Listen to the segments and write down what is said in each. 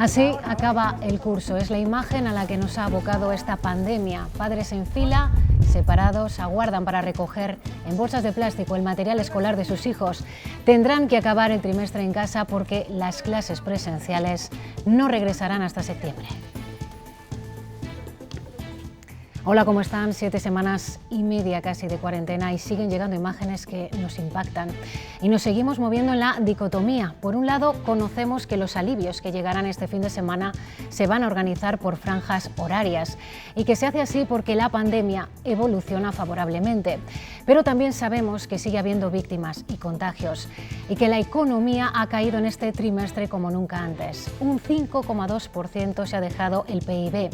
Así acaba el curso. Es la imagen a la que nos ha abocado esta pandemia. Padres en fila, separados, aguardan para recoger en bolsas de plástico el material escolar de sus hijos. Tendrán que acabar el trimestre en casa porque las clases presenciales no regresarán hasta septiembre. Hola, ¿cómo están? 7 semanas y media casi de cuarentena y siguen llegando imágenes que nos impactan. Y nos seguimos moviendo en la dicotomía. Por un lado, conocemos que los alivios que llegarán este fin de semana se van a organizar por franjas horarias y que se hace así porque la pandemia evoluciona favorablemente. Pero también sabemos que sigue habiendo víctimas y contagios y que la economía ha caído en este trimestre como nunca antes. Un 5,2% se ha dejado el PIB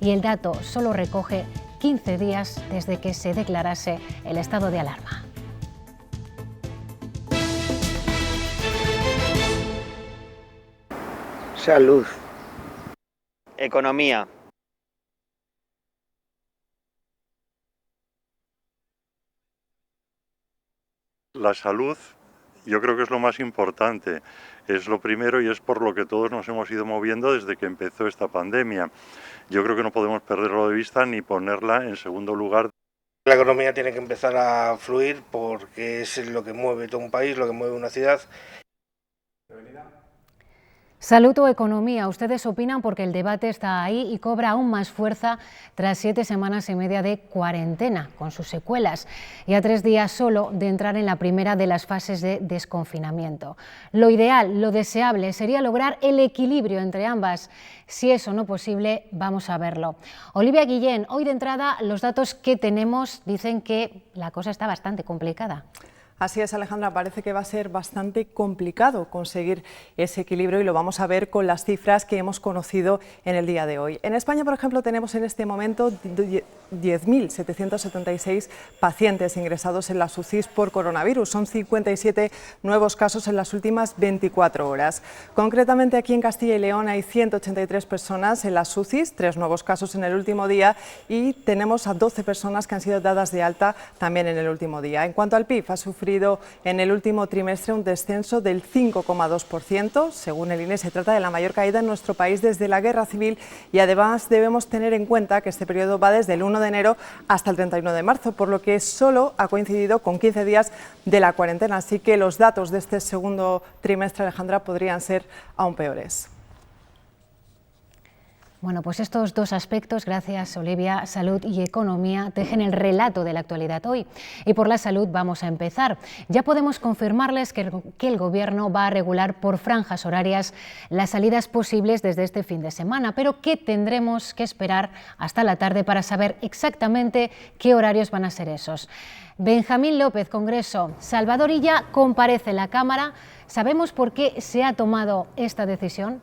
y el dato solo recoge 15 días desde que se declarase el estado de alarma. Salud. Economía. La salud, yo creo que es lo más importante, es lo primero y es por lo que todos nos hemos ido moviendo desde que empezó esta pandemia. Yo creo que no podemos perderlo de vista ni ponerla en segundo lugar. La economía tiene que empezar a fluir porque es lo que mueve todo un país, lo que mueve una ciudad. Salud o economía, ustedes opinan porque el debate está ahí y cobra aún más fuerza tras 7 semanas y media de cuarentena, con sus secuelas, y a 3 días solo de entrar en la primera de las fases de desconfinamiento. Lo ideal, lo deseable, sería lograr el equilibrio entre ambas. Si eso no es posible, vamos a verlo. Olivia Guillén, hoy de entrada los datos que tenemos dicen que la cosa está bastante complicada. Así es, Alejandra, parece que va a ser bastante complicado conseguir ese equilibrio y lo vamos a ver con las cifras que hemos conocido en el día de hoy. En España, por ejemplo, tenemos en este momento 10.776 pacientes ingresados en las UCIs por coronavirus. Son 57 nuevos casos en las últimas 24 horas. Concretamente, aquí en Castilla y León hay 183 personas en las UCIs, 3 nuevos casos en el último día y tenemos a 12 personas que han sido dadas de alta también en el último día. En cuanto al PIB, ha sufrido en el último trimestre un descenso del 5,2%. Según el INE, se trata de la mayor caída en nuestro país desde la Guerra Civil y además debemos tener en cuenta que este periodo va desde el 1 de enero hasta el 31 de marzo, por lo que solo ha coincidido con 15 días de la cuarentena. Así que los datos de este segundo trimestre, Alejandra, podrían ser aún peores. Bueno, pues estos dos aspectos, gracias Olivia, salud y economía, tejen el relato de la actualidad hoy. Y por la salud vamos a empezar. Ya podemos confirmarles que el Gobierno va a regular por franjas horarias las salidas posibles desde este fin de semana, pero que tendremos que esperar hasta la tarde para saber exactamente qué horarios van a ser esos. Benjamín López, Congreso. Salvador Illa comparece en la Cámara. ¿Sabemos por qué se ha tomado esta decisión?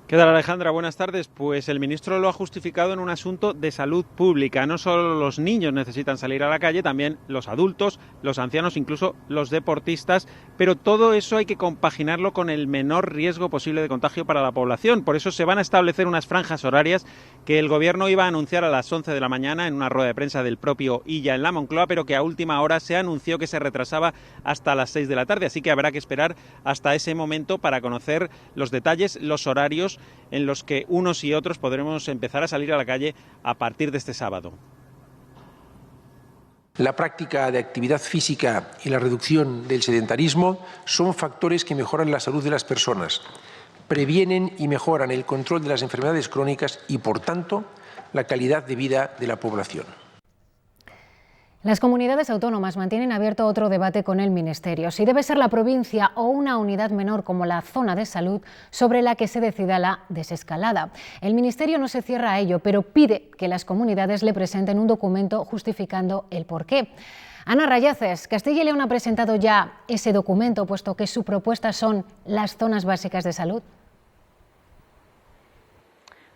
¿Qué tal, Alejandra? Buenas tardes. Pues el ministro lo ha justificado en un asunto de salud pública. No solo los niños necesitan salir a la calle, también los adultos, los ancianos, incluso los deportistas, pero todo eso hay que compaginarlo con el menor riesgo posible de contagio para la población. Por eso se van a establecer unas franjas horarias que el Gobierno iba a anunciar a las 11 de la mañana en una rueda de prensa del propio Illa en la Moncloa, pero que a última hora se anunció que se retrasaba hasta las 6 de la tarde. Así que habrá que esperar hasta ese momento para conocer los detalles, los horarios en los que unos y otros podremos empezar a salir a la calle a partir de este sábado. La práctica de actividad física y la reducción del sedentarismo son factores que mejoran la salud de las personas, previenen y mejoran el control de las enfermedades crónicas y, por tanto, la calidad de vida de la población. Las comunidades autónomas mantienen abierto otro debate con el Ministerio, si debe ser la provincia o una unidad menor como la zona de salud sobre la que se decida la desescalada. El Ministerio no se cierra a ello, pero pide que las comunidades le presenten un documento justificando el porqué. Ana Rayaces, Castilla y León ha presentado ya ese documento, puesto que su propuesta son las zonas básicas de salud.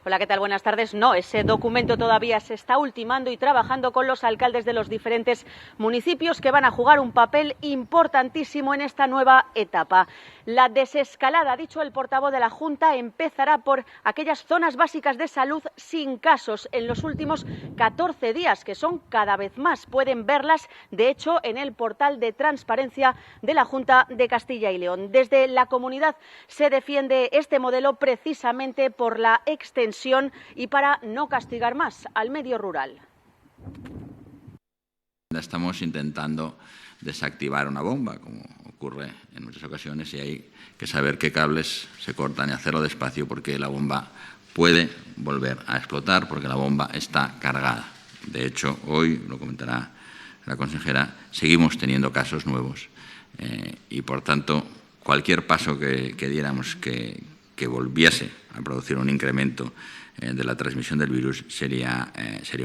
Hola, ¿qué tal? Buenas tardes. No, ese documento todavía se está ultimando y trabajando con los alcaldes de los diferentes municipios que van a jugar un papel importantísimo en esta nueva etapa. La desescalada, ha dicho el portavoz de la Junta, empezará por aquellas zonas básicas de salud sin casos en los últimos 14 días, que son cada vez más. Pueden verlas, de hecho, en el portal de transparencia de la Junta de Castilla y León. Desde la comunidad se defiende este modelo precisamente por la extensión y para no castigar más al medio rural. Estamos intentando desactivar una bomba, como ocurre en muchas ocasiones, y hay que saber qué cables se cortan y hacerlo despacio porque la bomba puede volver a explotar porque la bomba está cargada. De hecho, hoy, lo comentará la consejera, seguimos teniendo casos nuevos y, por tanto, cualquier paso que diéramos que volviese a producir un incremento de la transmisión del virus sería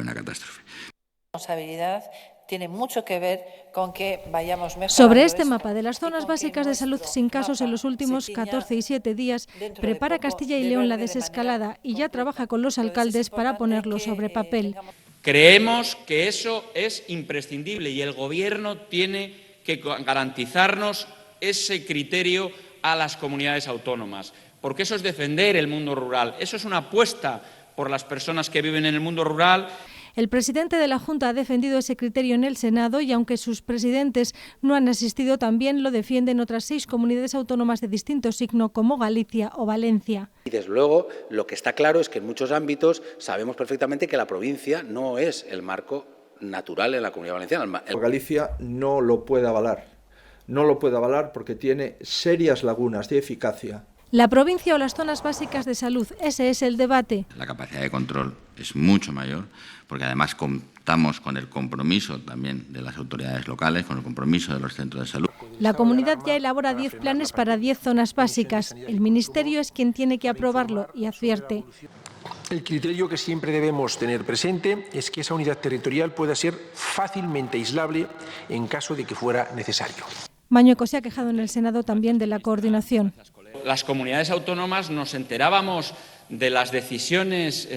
una catástrofe. La responsabilidad tiene mucho que ver con que vayamos mejorando. Sobre este mapa de las zonas básicas de salud sin casos en los últimos 14 y 7 días, prepara Castilla y León la desescalada y ya trabaja con los alcaldes para ponerlo sobre papel. Creemos que eso es imprescindible y el Gobierno tiene que garantizarnos ese criterio a las comunidades autónomas, porque eso es defender el mundo rural, eso es una apuesta por las personas que viven en el mundo rural. El presidente de la Junta ha defendido ese criterio en el Senado y, aunque sus presidentes no han asistido, también lo defienden otras 6 comunidades autónomas de distinto signo, como Galicia o Valencia. Y desde luego, lo que está claro es que en muchos ámbitos sabemos perfectamente que la provincia no es el marco natural en la Comunidad Valenciana. Galicia no lo puede avalar. No lo puede avalar porque tiene serias lagunas de eficacia. ¿La provincia o las zonas básicas de salud? Ese es el debate. La capacidad de control es mucho mayor, porque además contamos con el compromiso también de las autoridades locales, con el compromiso de los centros de salud. La comunidad ya elabora 10 planes para 10 zonas básicas. El Ministerio es quien tiene que aprobarlo y advierte. El criterio que siempre debemos tener presente es que esa unidad territorial pueda ser fácilmente aislable en caso de que fuera necesario. Mañueco se ha quejado en el Senado también de la coordinación. Las comunidades autónomas nos enterábamos de las decisiones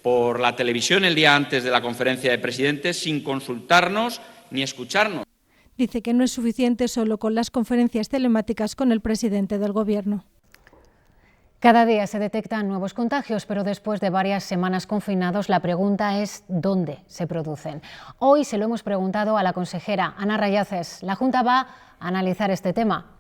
por la televisión el día antes de la conferencia de presidentes sin consultarnos ni escucharnos. Dice que no es suficiente solo con las conferencias telemáticas con el presidente del Gobierno. Cada día se detectan nuevos contagios, pero después de varias semanas confinados, la pregunta es ¿dónde se producen? Hoy se lo hemos preguntado a la consejera Ana Rayaces. La Junta va a analizar este tema.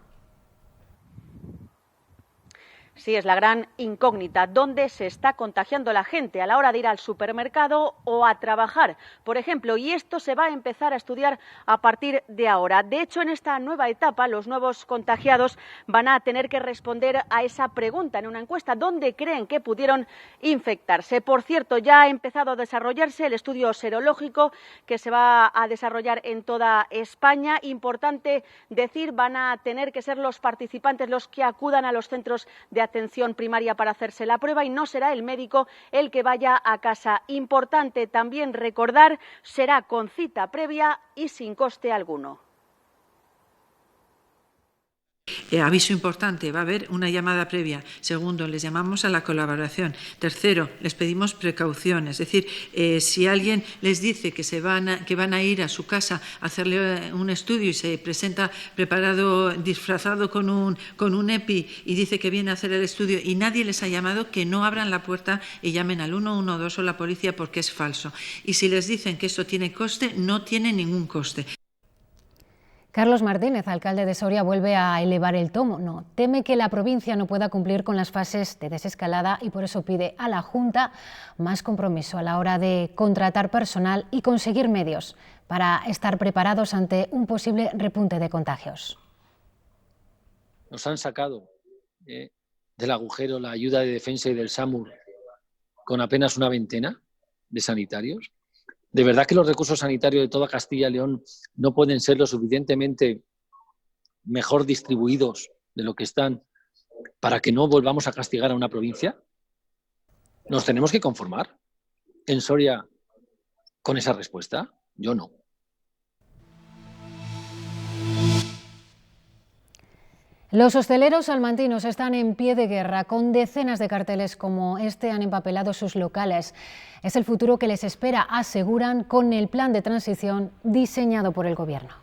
Sí, es la gran incógnita. ¿Dónde se está contagiando la gente a la hora de ir al supermercado o a trabajar, por ejemplo? Y esto se va a empezar a estudiar a partir de ahora. De hecho, en esta nueva etapa, los nuevos contagiados van a tener que responder a esa pregunta en una encuesta. ¿Dónde creen que pudieron infectarse? Por cierto, ya ha empezado a desarrollarse el estudio serológico que se va a desarrollar en toda España. Importante decir, van a tener que ser los participantes los que acudan a los centros de atención primaria para hacerse la prueba y no será el médico el que vaya a casa. Importante también recordar, será con cita previa y sin coste alguno. Aviso importante, va a haber una llamada previa. Segundo, les llamamos a la colaboración. Tercero, les pedimos precaución. Es decir, si alguien les dice que van a ir a su casa a hacerle un estudio y se presenta preparado, disfrazado con un EPI y dice que viene a hacer el estudio y nadie les ha llamado, que no abran la puerta y llamen al 112 o la policía porque es falso. Y si les dicen que esto tiene coste, no tiene ningún coste. Carlos Martínez, alcalde de Soria, vuelve a elevar el tono. Teme que la provincia no pueda cumplir con las fases de desescalada y por eso pide a la Junta más compromiso a la hora de contratar personal y conseguir medios para estar preparados ante un posible repunte de contagios. Nos han sacado del agujero la ayuda de defensa y del SAMUR con apenas una veintena de sanitarios. ¿De verdad que los recursos sanitarios de toda Castilla y León no pueden ser lo suficientemente mejor distribuidos de lo que están para que no volvamos a castigar a una provincia? ¿Nos tenemos que conformar en Soria con esa respuesta? Yo no. Los hosteleros salmantinos están en pie de guerra, con decenas de carteles como este han empapelado sus locales. Es el futuro que les espera, aseguran, con el plan de transición diseñado por el Gobierno.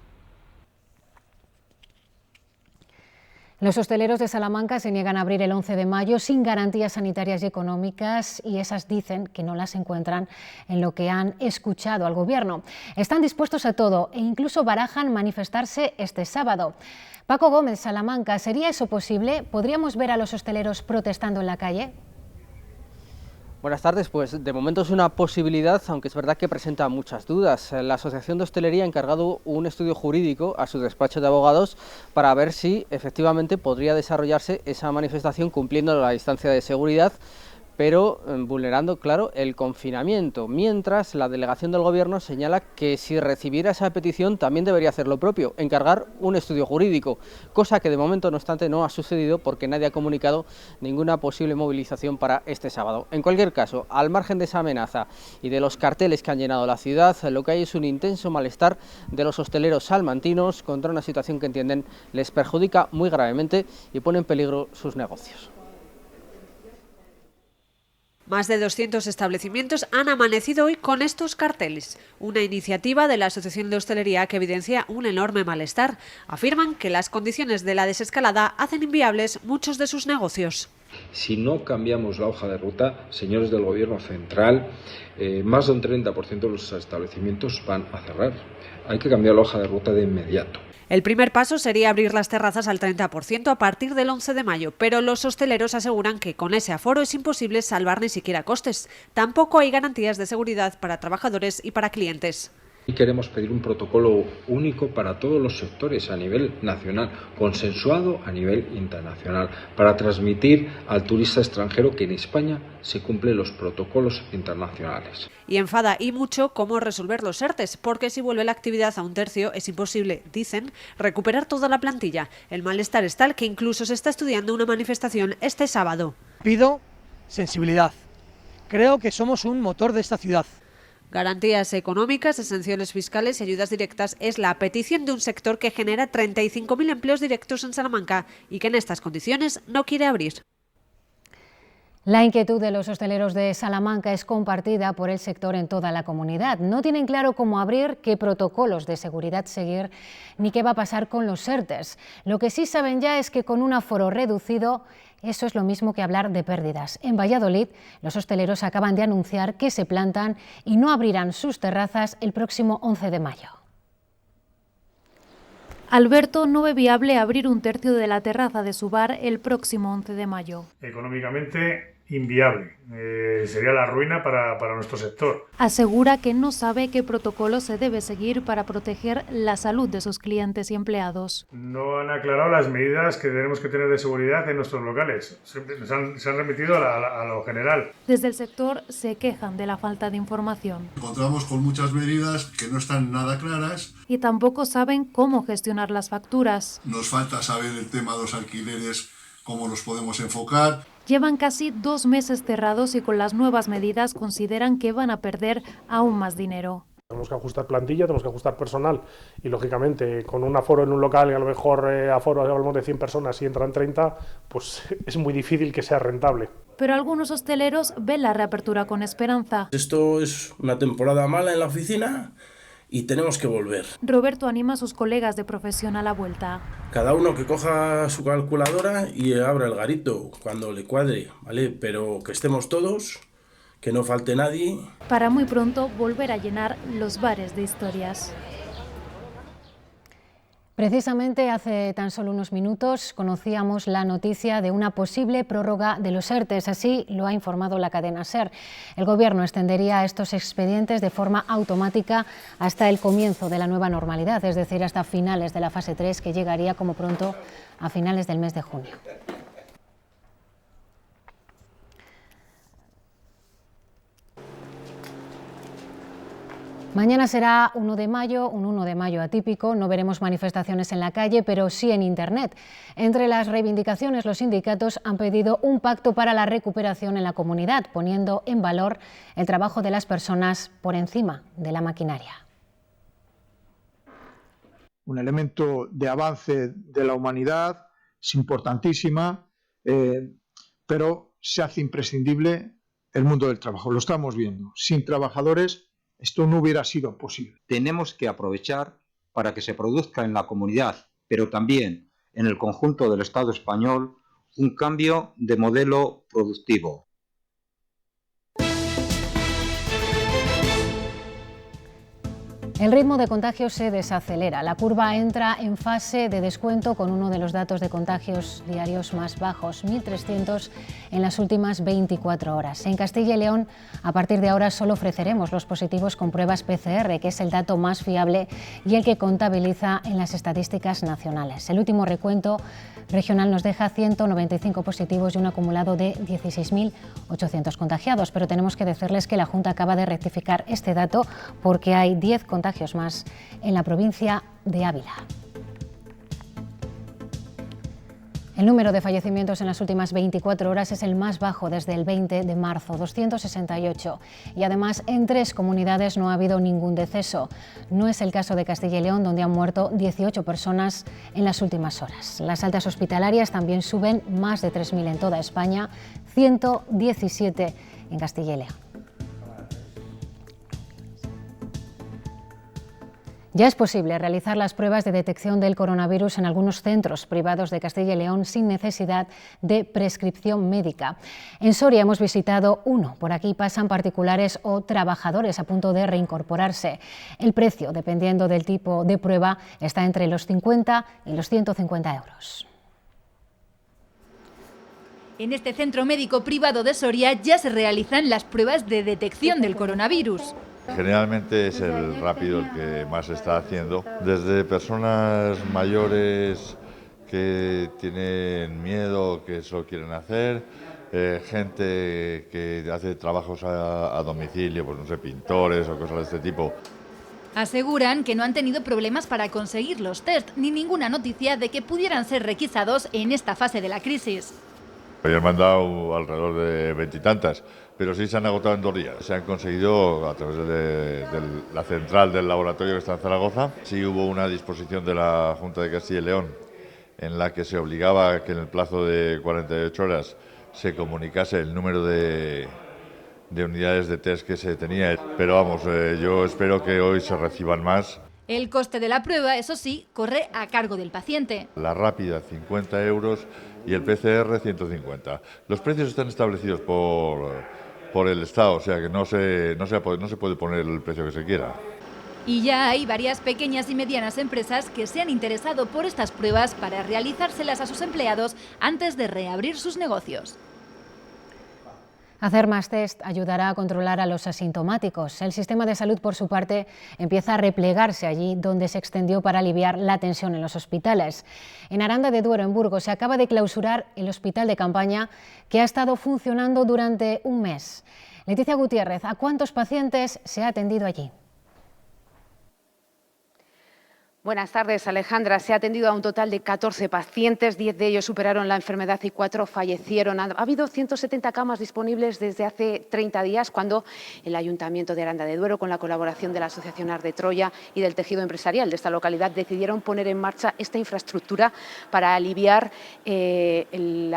Los hosteleros de Salamanca se niegan a abrir el 11 de mayo sin garantías sanitarias y económicas, y esas dicen que no las encuentran en lo que han escuchado al Gobierno. Están dispuestos a todo e incluso barajan manifestarse este sábado. Paco Gómez, Salamanca, ¿sería eso posible? ¿Podríamos ver a los hosteleros protestando en la calle? Buenas tardes, pues de momento es una posibilidad, aunque es verdad que presenta muchas dudas. La Asociación de Hostelería ha encargado un estudio jurídico a su despacho de abogados para ver si efectivamente podría desarrollarse esa manifestación cumpliendo la distancia de seguridad, pero vulnerando, claro, el confinamiento, mientras la delegación del Gobierno señala que si recibiera esa petición también debería hacer lo propio, encargar un estudio jurídico, cosa que de momento, no obstante, no ha sucedido porque nadie ha comunicado ninguna posible movilización para este sábado. En cualquier caso, al margen de esa amenaza y de los carteles que han llenado la ciudad, lo que hay es un intenso malestar de los hosteleros salmantinos contra una situación que entienden les perjudica muy gravemente y pone en peligro sus negocios. Más de 200 establecimientos han amanecido hoy con estos carteles, una iniciativa de la Asociación de Hostelería que evidencia un enorme malestar. Afirman que las condiciones de la desescalada hacen inviables muchos de sus negocios. Si no cambiamos la hoja de ruta, señores del Gobierno central, más de un 30% de los establecimientos van a cerrar. Hay que cambiar la hoja de ruta de inmediato. El primer paso sería abrir las terrazas al 30% a partir del 11 de mayo, pero los hosteleros aseguran que con ese aforo es imposible salvar ni siquiera costes. Tampoco hay garantías de seguridad para trabajadores y para clientes. Y queremos pedir un protocolo único para todos los sectores a nivel nacional, consensuado a nivel internacional, para transmitir al turista extranjero que en España se cumplen los protocolos internacionales. Y enfada y mucho cómo resolver los ERTEs, porque si vuelve la actividad a un tercio es imposible, dicen, recuperar toda la plantilla. El malestar es tal que incluso se está estudiando una manifestación este sábado. Pido sensibilidad. Creo que somos un motor de esta ciudad. Garantías económicas, exenciones fiscales y ayudas directas es la petición de un sector que genera 35.000 empleos directos en Salamanca y que en estas condiciones no quiere abrir. La inquietud de los hosteleros de Salamanca es compartida por el sector en toda la comunidad. No tienen claro cómo abrir, qué protocolos de seguridad seguir, ni qué va a pasar con los ERTEs. Lo que sí saben ya es que con un aforo reducido, eso es lo mismo que hablar de pérdidas. En Valladolid, los hosteleros acaban de anunciar que se plantan y no abrirán sus terrazas el próximo 11 de mayo. Alberto no ve viable abrir un tercio de la terraza de su bar el próximo 11 de mayo. Económicamente inviable, sería la ruina para nuestro sector. Asegura que no sabe qué protocolo se debe seguir para proteger la salud de sus clientes y empleados. No han aclarado las medidas que tenemos que tener de seguridad en nuestros locales. Se han remitido a lo general. Desde el sector se quejan de la falta de información. Encontramos con muchas medidas que no están nada claras. Y tampoco saben cómo gestionar las facturas. Nos falta saber el tema de los alquileres, cómo los podemos enfocar. Llevan casi 2 meses cerrados y con las nuevas medidas consideran que van a perder aún más dinero. Tenemos que ajustar plantilla, tenemos que ajustar personal y, lógicamente, con un aforo en un local y a lo mejor aforo hablamos de 100 personas y entran 30, pues es muy difícil que sea rentable. Pero algunos hosteleros ven la reapertura con esperanza. Esto es una temporada mala en la oficina y tenemos que volver. Roberto anima a sus colegas de profesión a la vuelta. Cada uno que coja su calculadora y abra el garito cuando le cuadre, ¿vale? Pero que estemos todos, que no falte nadie. Para muy pronto volver a llenar los bares de historias. Precisamente hace tan solo unos minutos conocíamos la noticia de una posible prórroga de los ERTEs, así lo ha informado la cadena SER. El Gobierno extendería estos expedientes de forma automática hasta el comienzo de la nueva normalidad, es decir, hasta finales de la fase 3, que llegaría como pronto a finales del mes de junio. Mañana será 1 de mayo, un 1 de mayo atípico. No veremos manifestaciones en la calle, pero sí en Internet. Entre las reivindicaciones, los sindicatos han pedido un pacto para la recuperación en la comunidad, poniendo en valor el trabajo de las personas por encima de la maquinaria. Un elemento de avance de la humanidad es importantísima, pero se hace imprescindible el mundo del trabajo. Lo estamos viendo. Sin trabajadores esto no hubiera sido posible. Tenemos que aprovechar para que se produzca en la comunidad, pero también en el conjunto del Estado español, un cambio de modelo productivo. El ritmo de contagios se desacelera. La curva entra en fase de descuento con uno de los datos de contagios diarios más bajos, 1.300 en las últimas 24 horas. En Castilla y León, a partir de ahora solo ofreceremos los positivos con pruebas PCR, que es el dato más fiable y el que contabiliza en las estadísticas nacionales. El último recuento regional nos deja 195 positivos y un acumulado de 16.800 contagiados, pero tenemos que decirles que la Junta acaba de rectificar este dato porque hay 10 contagios más en la provincia de Ávila. El número de fallecimientos en las últimas 24 horas es el más bajo desde el 20 de marzo, 268. Y además, en 3 comunidades no ha habido ningún deceso. No es el caso de Castilla y León, donde han muerto 18 personas en las últimas horas. Las altas hospitalarias también suben, más de 3.000 en toda España, 117 en Castilla y León. Ya es posible realizar las pruebas de detección del coronavirus en algunos centros privados de Castilla y León sin necesidad de prescripción médica. En Soria hemos visitado uno. Por aquí pasan particulares o trabajadores a punto de reincorporarse. El precio, dependiendo del tipo de prueba, está entre los 50 y los 150 euros. En este centro médico privado de Soria ya se realizan las pruebas de detección del coronavirus. Generalmente es el rápido el que más se está haciendo, desde personas mayores que tienen miedo, que eso quieren hacer, gente que hace trabajos a domicilio, pues no sé, pintores o cosas de este tipo. Aseguran que no han tenido problemas para conseguir los test, ni ninguna noticia de que pudieran ser requisados en esta fase de la crisis. Ayer me han dado alrededor de 20 y tantas, pero sí se han agotado en 2 días. Se han conseguido a través de la central del laboratorio que está en Zaragoza. Sí hubo una disposición de la Junta de Castilla y León en la que se obligaba a que en el plazo de 48 horas se comunicase el número de unidades de test que se tenía. Pero vamos, yo espero que hoy se reciban más. El coste de la prueba, eso sí, corre a cargo del paciente. La rápida, 50 euros, y el PCR, 150. Los precios están establecidos por el Estado, o sea que no se puede poner el precio que se quiera. Y ya hay varias pequeñas y medianas empresas que se han interesado por estas pruebas para realizárselas a sus empleados antes de reabrir sus negocios. Hacer más test ayudará a controlar a los asintomáticos. El sistema de salud, por su parte, empieza a replegarse allí donde se extendió para aliviar la tensión en los hospitales. En Aranda de Duero, en Burgos, se acaba de clausurar el hospital de campaña que ha estado funcionando durante un mes. Leticia Gutiérrez, ¿a cuántos pacientes se ha atendido allí? Buenas tardes, Alejandra. Se ha atendido a un total de 14 pacientes, 10 de ellos superaron la enfermedad y 4 fallecieron. Ha habido 170 camas disponibles desde hace 30 días, cuando el Ayuntamiento de Aranda de Duero, con la colaboración de la Asociación Ar de Troya y del tejido empresarial de esta localidad, decidieron poner en marcha esta infraestructura para aliviar el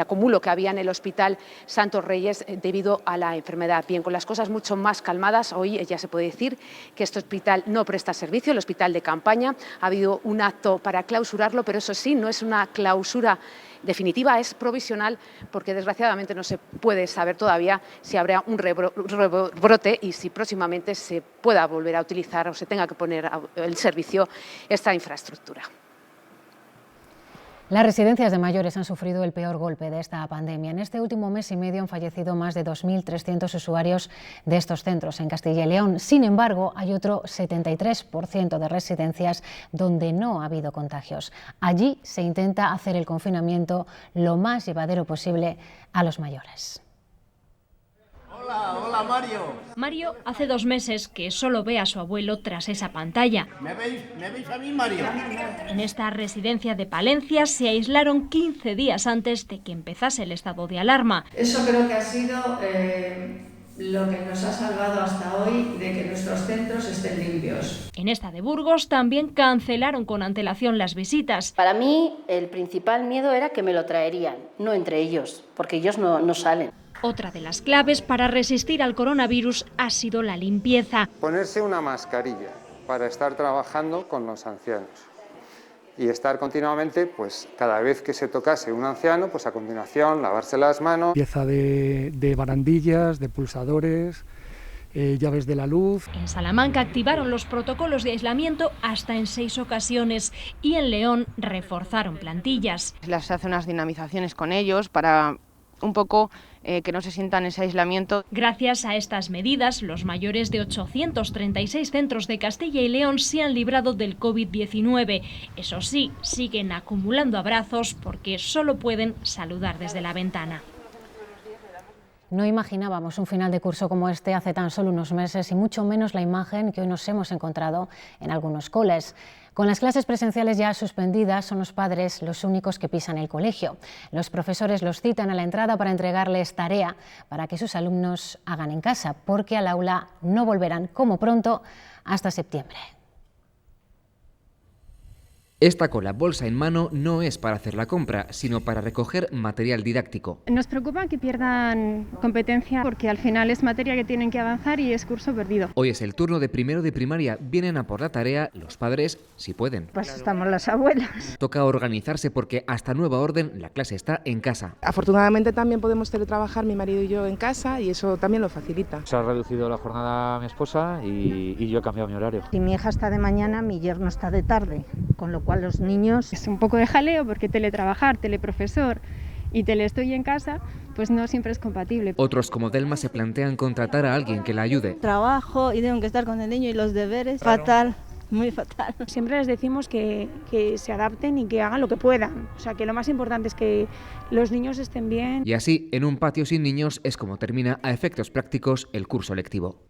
acumulo que había en el Hospital Santos Reyes debido a la enfermedad. Bien, con las cosas mucho más calmadas, hoy ya se puede decir que este hospital no presta servicio, el hospital de campaña. Ha habido un acto para clausurarlo, pero eso sí, no es una clausura definitiva, es provisional, porque desgraciadamente no se puede saber todavía si habrá un rebrote y si próximamente se pueda volver a utilizar o se tenga que poner en servicio esta infraestructura. Las residencias de mayores han sufrido el peor golpe de esta pandemia. En este último mes y medio han fallecido más de 2.300 usuarios de estos centros en Castilla y León. Sin embargo, hay otro 73% de residencias donde no ha habido contagios. Allí se intenta hacer el confinamiento lo más llevadero posible a los mayores. Hola Mario. Mario hace 2 meses que solo ve a su abuelo tras esa pantalla. ¿Me veis a mí, Mario? En esta residencia de Palencia se aislaron 15 días antes de que empezase el estado de alarma. Eso creo que ha sido lo que nos ha salvado hasta hoy de que nuestros centros estén limpios. En esta de Burgos también cancelaron con antelación las visitas. Para mí el principal miedo era que me lo traerían, no entre ellos, porque ellos no salen. Otra de las claves para resistir al coronavirus ha sido la limpieza. Ponerse una mascarilla para estar trabajando con los ancianos. Y estar continuamente, pues cada vez que se tocase un anciano, pues a continuación lavarse las manos. Pieza de barandillas, de pulsadores, llaves de la luz. En Salamanca activaron los protocolos de aislamiento hasta en 6 ocasiones y en León reforzaron plantillas. Se hace unas dinamizaciones con ellos para un poco que no se sientan ese aislamiento. Gracias a estas medidas, los mayores de 836 centros de Castilla y León se han librado del COVID-19. Eso sí, siguen acumulando abrazos porque solo pueden saludar desde la ventana. No imaginábamos un final de curso como este hace tan solo unos meses y mucho menos la imagen que hoy nos hemos encontrado en algunos coles. Con las clases presenciales ya suspendidas, son los padres los únicos que pisan el colegio. Los profesores los citan a la entrada para entregarles tarea para que sus alumnos hagan en casa, porque al aula no volverán como pronto hasta septiembre. Esta cola bolsa en mano no es para hacer la compra, sino para recoger material didáctico. Nos preocupa que pierdan competencia porque al final es materia que tienen que avanzar y es curso perdido. Hoy es el turno de primero de primaria. Vienen a por la tarea los padres, si pueden. Pues estamos las abuelas. Toca organizarse porque hasta nueva orden la clase está en casa. Afortunadamente también podemos teletrabajar mi marido y yo en casa y eso también lo facilita. Se ha reducido la jornada a mi esposa y yo he cambiado mi horario. Si mi hija está de mañana, mi yerno está de tarde, con lo cual los niños es un poco de jaleo porque teletrabajar, teleprofesor y estoy en casa, pues no siempre es compatible. Otros como Delma se plantean contratar a alguien que la ayude. Trabajo y tengo que estar con el niño y los deberes, claro. Fatal. Muy fatal. Siempre les decimos que se adapten y que hagan lo que puedan. O sea, que lo más importante es que los niños estén bien. Y así, en un patio sin niños, es como termina a efectos prácticos el curso lectivo.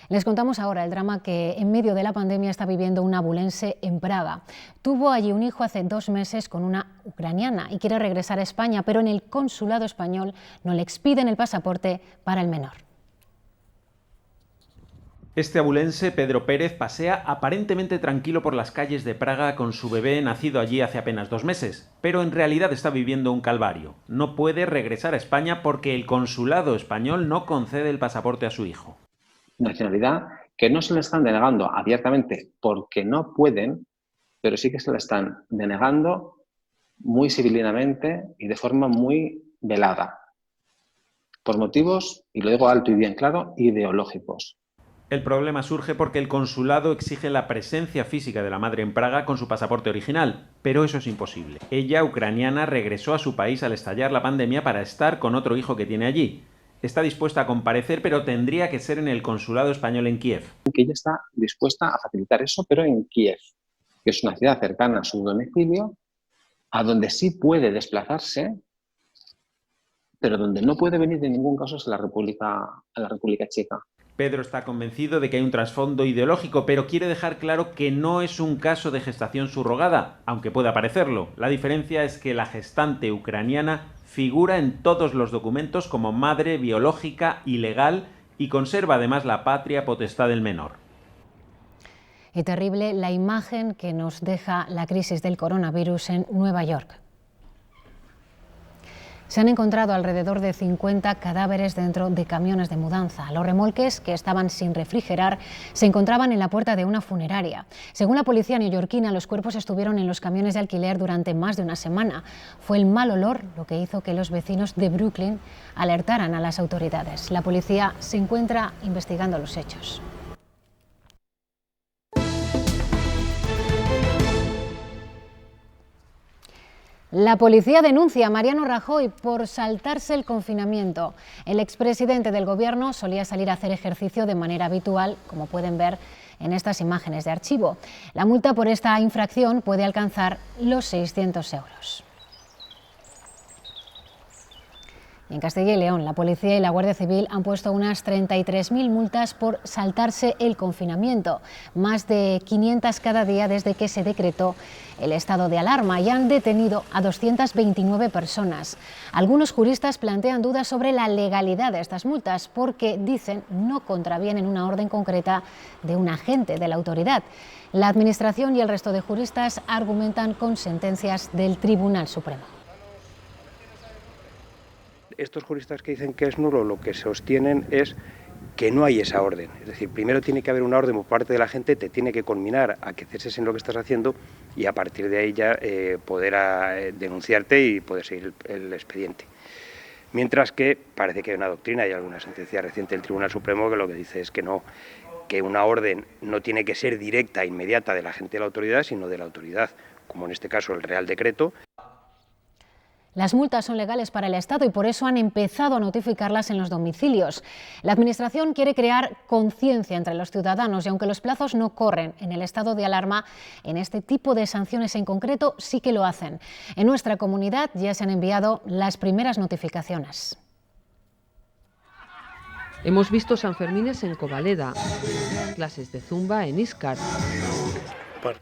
Les contamos ahora el drama que en medio de la pandemia está viviendo una abulense en Praga. Tuvo allí un hijo hace 2 meses con una ucraniana y quiere regresar a España, pero en el consulado español no le expiden el pasaporte para el menor. Este abulense, Pedro Pérez, pasea aparentemente tranquilo por las calles de Praga con su bebé nacido allí hace apenas 2 meses, pero en realidad está viviendo un calvario. No puede regresar a España porque el consulado español no concede el pasaporte a su hijo. Nacionalidad que no se le están denegando abiertamente porque no pueden, pero sí que se le están denegando muy civilinamente y de forma muy velada, por motivos, y lo digo alto y bien claro, ideológicos. El problema surge porque el consulado exige la presencia física de la madre en Praga con su pasaporte original, pero eso es imposible. Ella, ucraniana, regresó a su país al estallar la pandemia para estar con otro hijo que tiene allí. Está dispuesta a comparecer, pero tendría que ser en el consulado español en Kiev. Que ella está dispuesta a facilitar eso, pero en Kiev, que es una ciudad cercana a su domicilio, a donde sí puede desplazarse, pero donde no puede venir en ningún caso es a la República Checa. Pedro está convencido de que hay un trasfondo ideológico, pero quiere dejar claro que no es un caso de gestación subrogada, aunque pueda parecerlo. La diferencia es que la gestante ucraniana figura en todos los documentos como madre biológica y legal y conserva además la patria potestad del menor. Y terrible la imagen que nos deja la crisis del coronavirus en Nueva York. Se han encontrado alrededor de 50 cadáveres dentro de camiones de mudanza. Los remolques, que estaban sin refrigerar, se encontraban en la puerta de una funeraria. Según la policía neoyorquina, los cuerpos estuvieron en los camiones de alquiler durante más de una semana. Fue el mal olor lo que hizo que los vecinos de Brooklyn alertaran a las autoridades. La policía se encuentra investigando los hechos. La policía denuncia a Mariano Rajoy por saltarse el confinamiento. El expresidente del gobierno solía salir a hacer ejercicio de manera habitual, como pueden ver en estas imágenes de archivo. La multa por esta infracción puede alcanzar los 600 euros. En Castilla y León, la Policía y la Guardia Civil han puesto unas 33.000 multas por saltarse el confinamiento, más de 500 cada día desde que se decretó el estado de alarma, y han detenido a 229 personas. Algunos juristas plantean dudas sobre la legalidad de estas multas porque, dicen, no contravienen una orden concreta de un agente de la autoridad. La Administración y el resto de juristas argumentan con sentencias del Tribunal Supremo. Estos juristas que dicen que es nulo, lo que sostienen es que no hay esa orden. Es decir, primero tiene que haber una orden por parte de la gente, te tiene que conminar a que ceses en lo que estás haciendo y a partir de ahí ya poder denunciarte y poder seguir el expediente. Mientras que parece que hay una doctrina y alguna sentencia reciente del Tribunal Supremo que lo que dice es que no, que una orden no tiene que ser directa, inmediata del agente de la autoridad, sino de la autoridad, como en este caso el Real Decreto. Las multas son legales para el Estado y por eso han empezado a notificarlas en los domicilios. La Administración quiere crear conciencia entre los ciudadanos y aunque los plazos no corren en el estado de alarma, en este tipo de sanciones en concreto sí que lo hacen. En nuestra comunidad ya se han enviado las primeras notificaciones. Hemos visto Sanfermines en Covaleda, clases de zumba en Íscar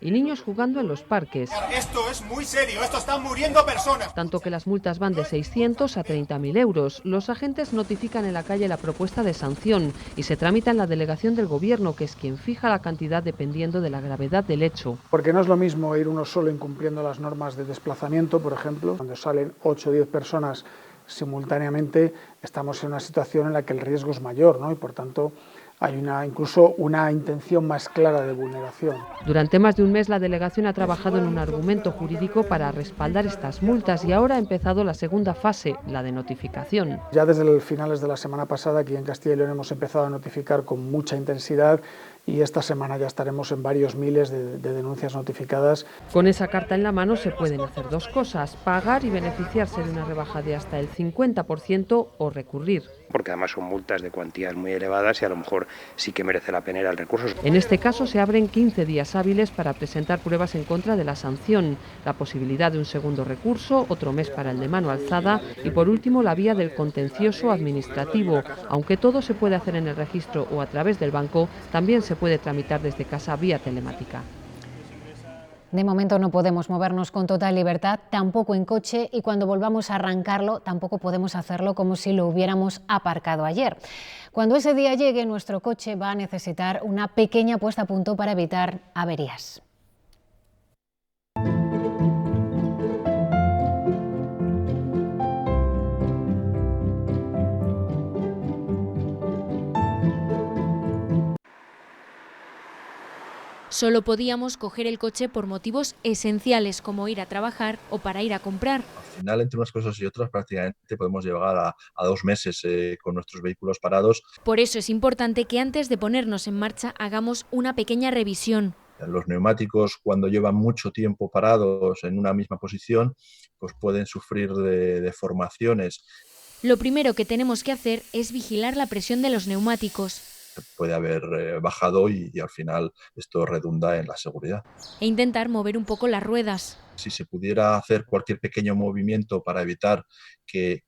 y niños jugando en los parques. Esto es muy serio, esto están muriendo personas. Tanto que las multas van de 600 a 30.000 euros. Los agentes notifican en la calle la propuesta de sanción y se tramita en la delegación del Gobierno, que es quien fija la cantidad dependiendo de la gravedad del hecho. Porque no es lo mismo ir uno solo incumpliendo las normas de desplazamiento, por ejemplo, cuando salen 8 o 10 personas simultáneamente, estamos en una situación en la que el riesgo es mayor, ¿no? Y por tanto hay incluso una intención más clara de vulneración. Durante más de un mes la delegación ha trabajado en un argumento jurídico para respaldar estas multas y ahora ha empezado la segunda fase, la de notificación. Ya desde finales de la semana pasada aquí en Castilla y León hemos empezado a notificar con mucha intensidad y esta semana ya estaremos en varios miles de denuncias notificadas. Con esa carta en la mano se pueden hacer dos cosas: pagar y beneficiarse de una rebaja de hasta el 50% o recurrir. Porque además son multas de cuantías muy elevadas y a lo mejor sí que merece la pena ir al recurso. En este caso se abren 15 días hábiles para presentar pruebas en contra de la sanción, la posibilidad de un segundo recurso, otro mes para el de mano alzada y por último la vía del contencioso administrativo. Aunque todo se puede hacer en el registro o a través del banco, también se puede tramitar desde casa vía telemática. De momento no podemos movernos con total libertad, tampoco en coche, y cuando volvamos a arrancarlo tampoco podemos hacerlo como si lo hubiéramos aparcado ayer. Cuando ese día llegue, nuestro coche va a necesitar una pequeña puesta a punto para evitar averías. Solo podíamos coger el coche por motivos esenciales como ir a trabajar o para ir a comprar. Al final, entre unas cosas y otras, prácticamente podemos llegar a 2 meses con nuestros vehículos parados. Por eso es importante que antes de ponernos en marcha hagamos una pequeña revisión. Los neumáticos, cuando llevan mucho tiempo parados en una misma posición, pues pueden sufrir de deformaciones. Lo primero que tenemos que hacer es vigilar la presión de los neumáticos. Puede haber bajado y al final esto redunda en la seguridad. E intentar mover un poco las ruedas. Si se pudiera hacer cualquier pequeño movimiento para evitar que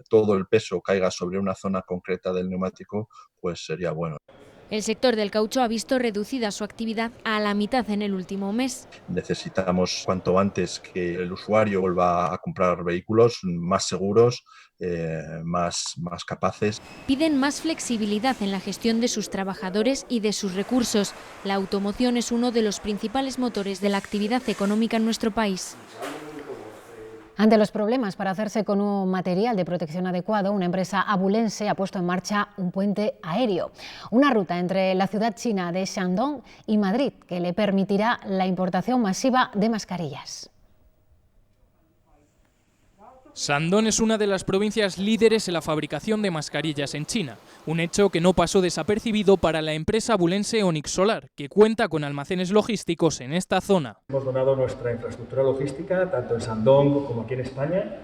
todo el peso caiga sobre una zona concreta del neumático, pues sería bueno. El sector del caucho ha visto reducida su actividad a la mitad en el último mes. Necesitamos cuanto antes que el usuario vuelva a comprar vehículos más seguros, más capaces. Piden más flexibilidad en la gestión de sus trabajadores y de sus recursos. La automoción es uno de los principales motores de la actividad económica en nuestro país. Ante los problemas para hacerse con un material de protección adecuado, una empresa abulense ha puesto en marcha un puente aéreo, una ruta entre la ciudad china de Shandong y Madrid, que le permitirá la importación masiva de mascarillas. Shandong es una de las provincias líderes en la fabricación de mascarillas en China, un hecho que no pasó desapercibido para la empresa abulense Onyx Solar, que cuenta con almacenes logísticos en esta zona. Hemos donado nuestra infraestructura logística, tanto en Shandong como aquí en España,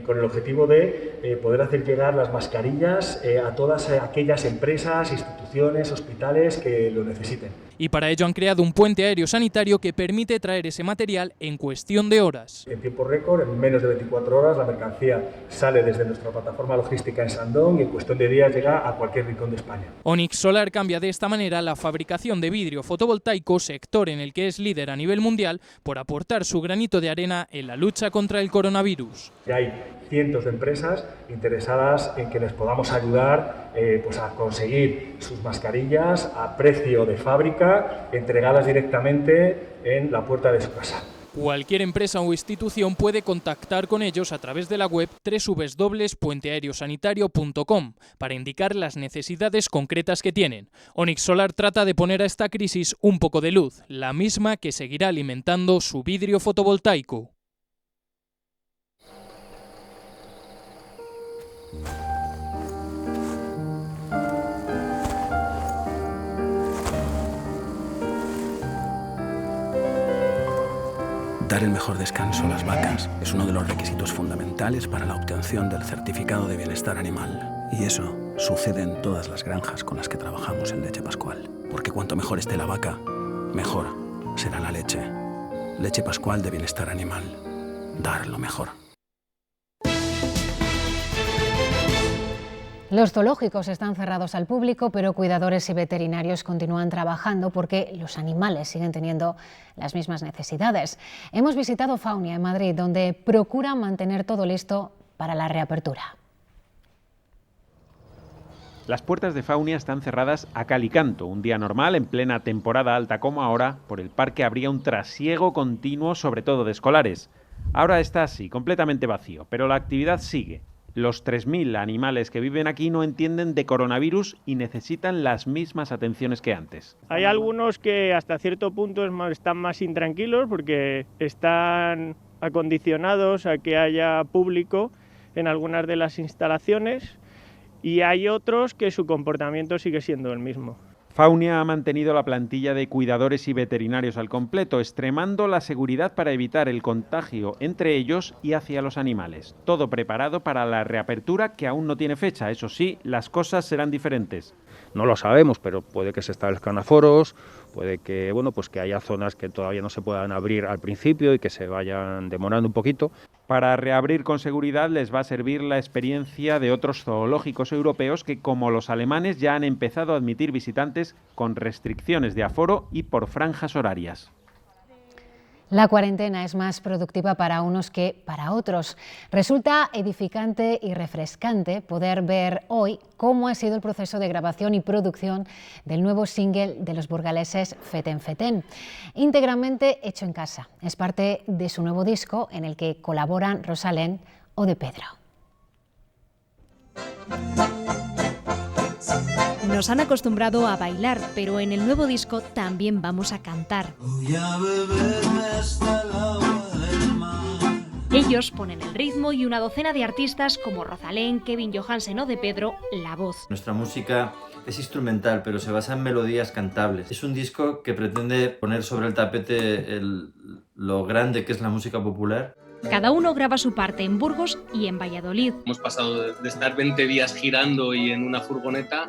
con el objetivo de poder hacer llegar las mascarillas a todas aquellas empresas, instituciones instituciones, hospitales que lo necesiten. Y para ello han creado un puente aéreo sanitario que permite traer ese material en cuestión de horas. En tiempo récord, en menos de 24 horas, la mercancía sale desde nuestra plataforma logística en Shandong y en cuestión de días llega a cualquier rincón de España. Onyx Solar cambia de esta manera la fabricación de vidrio fotovoltaico, sector en el que es líder a nivel mundial, por aportar su granito de arena en la lucha contra el coronavirus. Ya hay cientos de empresas interesadas en que les podamos ayudar pues a conseguir sus mascarillas a precio de fábrica, entregadas directamente en la puerta de su casa. Cualquier empresa o institución puede contactar con ellos a través de la web www.puenteaerosanitario.com para indicar las necesidades concretas que tienen. Onyx Solar trata de poner a esta crisis un poco de luz, la misma que seguirá alimentando su vidrio fotovoltaico. Dar el mejor descanso a las vacas es uno de los requisitos fundamentales para la obtención del certificado de bienestar animal. Y eso sucede en todas las granjas con las que trabajamos en Leche Pascual. Porque cuanto mejor esté la vaca, mejor será la leche. Leche Pascual de bienestar animal. Dar lo mejor. Los zoológicos están cerrados al público, pero cuidadores y veterinarios continúan trabajando porque los animales siguen teniendo las mismas necesidades. Hemos visitado Faunia en Madrid, donde procuran mantener todo listo para la reapertura. Las puertas de Faunia están cerradas a cal y canto. Un día normal, en plena temporada alta como ahora, por el parque habría un trasiego continuo, sobre todo de escolares. Ahora está así, completamente vacío, pero la actividad sigue. Los 3.000 animales que viven aquí no entienden de coronavirus y necesitan las mismas atenciones que antes. Hay algunos que hasta cierto punto están más intranquilos porque están acondicionados a que haya público en algunas de las instalaciones, y hay otros que su comportamiento sigue siendo el mismo. Faunia ha mantenido la plantilla de cuidadores y veterinarios al completo, extremando la seguridad para evitar el contagio entre ellos y hacia los animales. Todo preparado para la reapertura, que aún no tiene fecha. Eso sí, las cosas serán diferentes. No lo sabemos, pero puede que se establezcan aforos, puede que, pues que haya zonas que todavía no se puedan abrir al principio y que se vayan demorando un poquito. Para reabrir con seguridad les va a servir la experiencia de otros zoológicos europeos que, como los alemanes, ya han empezado a admitir visitantes con restricciones de aforo y por franjas horarias. La cuarentena es más productiva para unos que para otros. Resulta edificante y refrescante poder ver hoy cómo ha sido el proceso de grabación y producción del nuevo single de los burgaleses Feten Feten, íntegramente hecho en casa. Es parte de su nuevo disco en el que colaboran Rosalén o De Pedro. Nos han acostumbrado a bailar, pero en el nuevo disco también vamos a cantar. Ellos ponen el ritmo y una docena de artistas como Rosalén, Kevin Johansen o De Pedro, la voz. Nuestra música es instrumental, pero se basa en melodías cantables. Es un disco que pretende poner sobre el tapete lo grande que es la música popular. Cada uno graba su parte en Burgos y en Valladolid. Hemos pasado de estar 20 días girando y en una furgoneta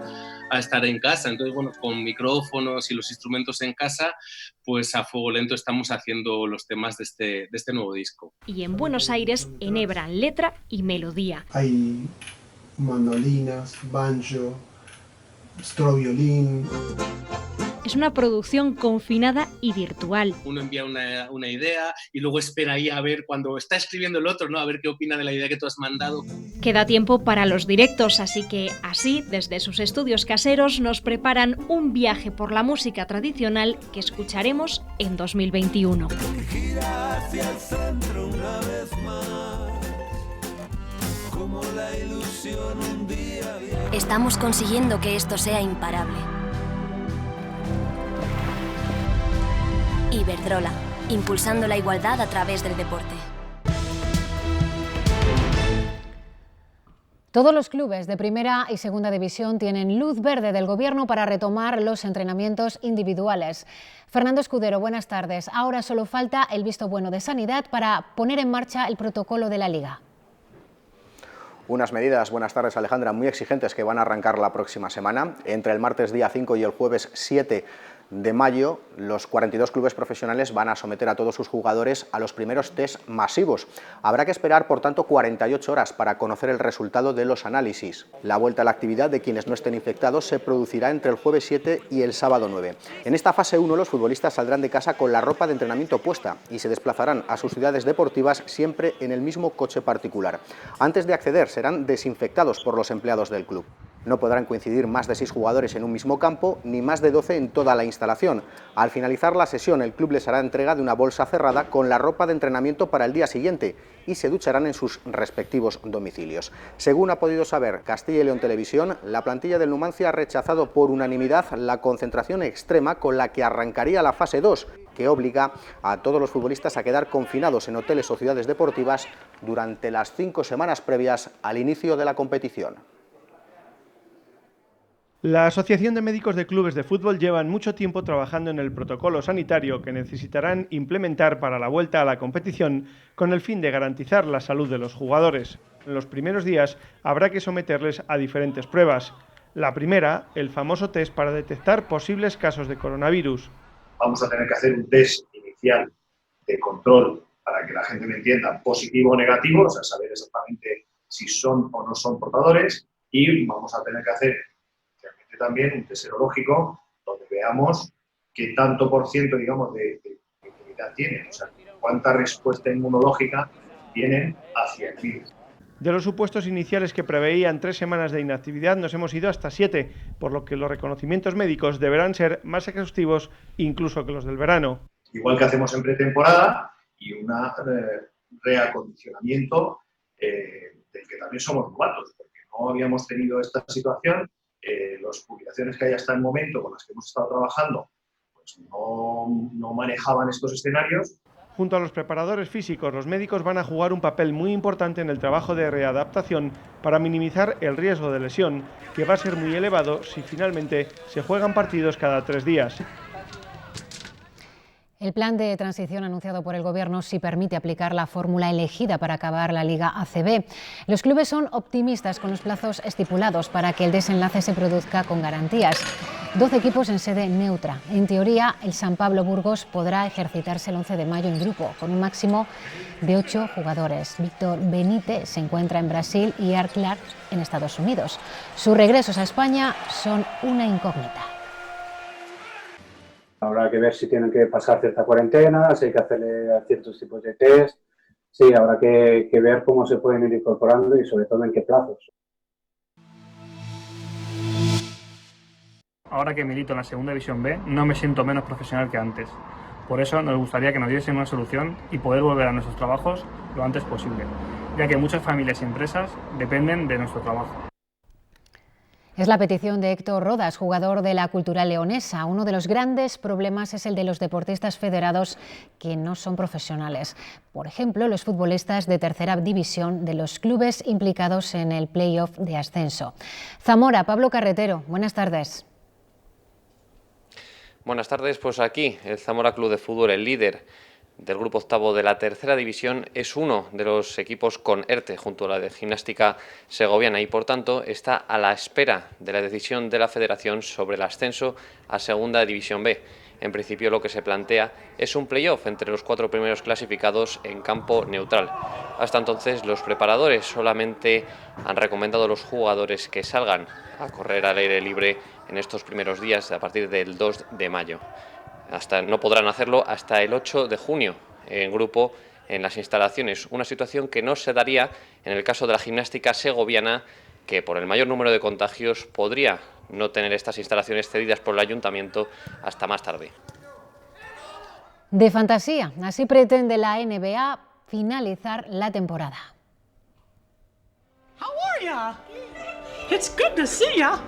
a estar en casa. Entonces, con micrófonos y los instrumentos en casa, pues a fuego lento estamos haciendo los temas de este nuevo disco. Y en Buenos Aires enhebran letra y melodía. Hay mandolinas, banjo, stroviolín. Es una producción confinada y virtual. Uno envía una idea y luego espera ahí a ver cuando está escribiendo el otro, ¿no? A ver qué opina de la idea que tú has mandado. Queda tiempo para los directos, así que así, desde sus estudios caseros, nos preparan un viaje por la música tradicional que escucharemos en 2021. Gira hacia el centro una vez más, como la ilusión un día. Estamos consiguiendo que esto sea imparable. Iberdrola, impulsando la igualdad a través del deporte. Todos los clubes de primera y segunda división tienen luz verde del Gobierno para retomar los entrenamientos individuales. Fernando Escudero, buenas tardes. Ahora solo falta el visto bueno de Sanidad para poner en marcha el protocolo de la Liga. Unas medidas, buenas tardes Alejandra, muy exigentes que van a arrancar la próxima semana. Entre el martes día 5 y el jueves 7 de mayo, los 42 clubes profesionales van a someter a todos sus jugadores a los primeros test masivos. Habrá que esperar, por tanto, 48 horas para conocer el resultado de los análisis. La vuelta a la actividad de quienes no estén infectados se producirá entre el jueves 7 y el sábado 9. En esta fase 1, los futbolistas saldrán de casa con la ropa de entrenamiento puesta y se desplazarán a sus ciudades deportivas siempre en el mismo coche particular. Antes de acceder, serán desinfectados por los empleados del club. No podrán coincidir más de 6 jugadores en un mismo campo, ni más de 12 en toda la instalación. Al finalizar la sesión, el club les hará entrega de una bolsa cerrada con la ropa de entrenamiento para el día siguiente y se ducharán en sus respectivos domicilios. Según ha podido saber Castilla y León Televisión, la plantilla del Numancia ha rechazado por unanimidad la concentración extrema con la que arrancaría la fase 2, que obliga a todos los futbolistas a quedar confinados en hoteles o ciudades deportivas durante las 5 semanas previas al inicio de la competición. La Asociación de Médicos de Clubes de Fútbol llevan mucho tiempo trabajando en el protocolo sanitario que necesitarán implementar para la vuelta a la competición con el fin de garantizar la salud de los jugadores. En los primeros días habrá que someterles a diferentes pruebas. La primera, el famoso test para detectar posibles casos de coronavirus. Vamos a tener que hacer un test inicial de control para que la gente me entienda positivo o negativo, o sea, saber exactamente si son o no son portadores, y vamos a tener que hacer también un test serológico donde veamos qué tanto por ciento, digamos, de inmunidad tienen, o sea, cuánta respuesta inmunológica tienen hacia el virus. De los supuestos iniciales que preveían 3 semanas de inactividad nos hemos ido hasta 7, por lo que los reconocimientos médicos deberán ser más exhaustivos incluso que los del verano. Igual que hacemos en pretemporada y un reacondicionamiento del que también somos novatos, porque no habíamos tenido esta situación. Las publicaciones que hay hasta el momento con las que hemos estado trabajando pues no manejaban estos escenarios. Junto a los preparadores físicos, los médicos van a jugar un papel muy importante en el trabajo de readaptación para minimizar el riesgo de lesión, que va a ser muy elevado si finalmente se juegan partidos cada 3 días. El plan de transición anunciado por el Gobierno sí permite aplicar la fórmula elegida para acabar la Liga ACB. Los clubes son optimistas con los plazos estipulados para que el desenlace se produzca con garantías. 12 equipos en sede neutra. En teoría, el San Pablo Burgos podrá ejercitarse el 11 de mayo en grupo, con un máximo de 8 jugadores. Víctor Benítez se encuentra en Brasil y Art Clark en Estados Unidos. Sus regresos a España son una incógnita. Habrá que ver si tienen que pasar cierta cuarentena, si hay que hacerle ciertos tipos de test. Sí, habrá que ver cómo se pueden ir incorporando y sobre todo en qué plazos. Ahora que milito en la Segunda División B, no me siento menos profesional que antes. Por eso nos gustaría que nos diesen una solución y poder volver a nuestros trabajos lo antes posible, ya que muchas familias y empresas dependen de nuestro trabajo. Es la petición de Héctor Rodas, jugador de la Cultural Leonesa. Uno de los grandes problemas es el de los deportistas federados que no son profesionales. Por ejemplo, los futbolistas de tercera división de los clubes implicados en el play-off de ascenso. Zamora, Pablo Carretero, buenas tardes. Buenas tardes, pues aquí el Zamora Club de Fútbol, el líder del grupo octavo de la tercera división, es uno de los equipos con ERTE junto a la de Gimnástica Segoviana y por tanto está a la espera de la decisión de la Federación sobre el ascenso a Segunda División B. En principio lo que se plantea es un playoff entre los 4 primeros clasificados en campo neutral. Hasta entonces los preparadores solamente han recomendado a los jugadores que salgan a correr al aire libre en estos primeros días a partir del 2 de mayo. No podrán hacerlo hasta el 8 de junio en grupo en las instalaciones, una situación que no se daría en el caso de la Gimnástica Segoviana, que por el mayor número de contagios podría no tener estas instalaciones cedidas por el Ayuntamiento hasta más tarde. De fantasía, así pretende la NBA finalizar la temporada. How are ya? It's good to see ya.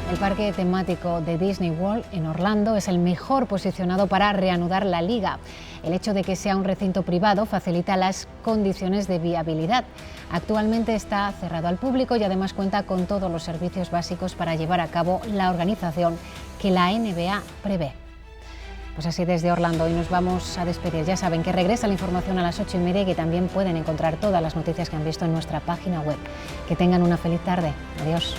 El parque temático de Disney World en Orlando es el mejor posicionado para reanudar la liga. El hecho de que sea un recinto privado facilita las condiciones de viabilidad. Actualmente está cerrado al público y además cuenta con todos los servicios básicos para llevar a cabo la organización que la NBA prevé. Pues así desde Orlando, y nos vamos a despedir. Ya saben que regresa la información a las 8:30 y que también pueden encontrar todas las noticias que han visto en nuestra página web. Que tengan una feliz tarde. Adiós.